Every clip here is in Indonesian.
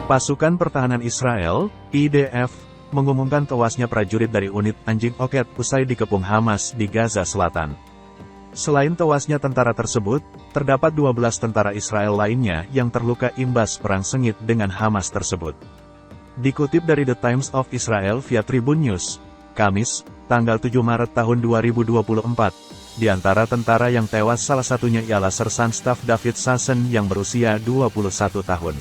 Pasukan Pertahanan Israel, IDF, mengumumkan tewasnya prajurit dari unit Anjing Oket usai dikepung Hamas di Gaza Selatan. Selain tewasnya tentara tersebut, terdapat 12 tentara Israel lainnya yang terluka imbas perang sengit dengan Hamas tersebut. Dikutip dari The Times of Israel via Tribune News, Kamis, tanggal 7 Maret tahun 2024, di antara tentara yang tewas salah satunya ialah Sersan Staf David Sassen yang berusia 21 tahun.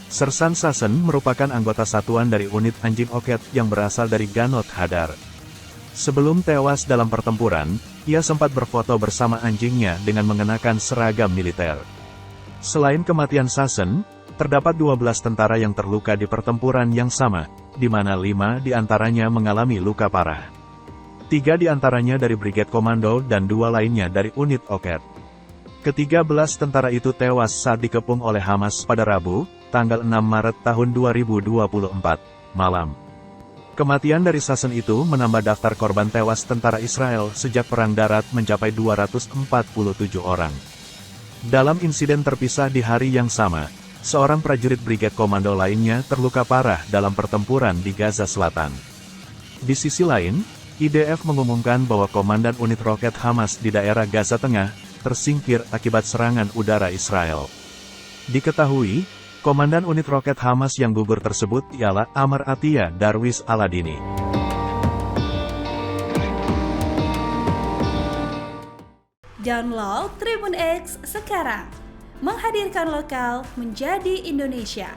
Sersan Sassen merupakan anggota satuan dari unit Anjing Oket yang berasal dari Ganot Hadar. Sebelum tewas dalam pertempuran, ia sempat berfoto bersama anjingnya dengan mengenakan seragam militer. Selain kematian Sassen, terdapat 12 tentara yang terluka di pertempuran yang sama, di mana 5 di antaranya mengalami luka parah. 3 di antaranya dari Brigade Komando dan 2 lainnya dari unit Oket. Ke-13 tentara itu tewas saat dikepung oleh Hamas pada Rabu, tanggal 6 Maret tahun 2024, malam. Kematian dari Sassen itu menambah daftar korban tewas tentara Israel sejak Perang Darat mencapai 247 orang. Dalam insiden terpisah di hari yang sama, seorang prajurit Brigade Komando lainnya terluka parah dalam pertempuran di Gaza Selatan. Di sisi lain, IDF mengumumkan bahwa komandan unit roket Hamas di daerah Gaza Tengah tersingkir akibat serangan udara Israel. Diketahui, komandan unit roket Hamas yang gugur tersebut ialah Amr Atiyah Darwish Aladini. Download Tribun X sekarang, menghadirkan lokal menjadi Indonesia.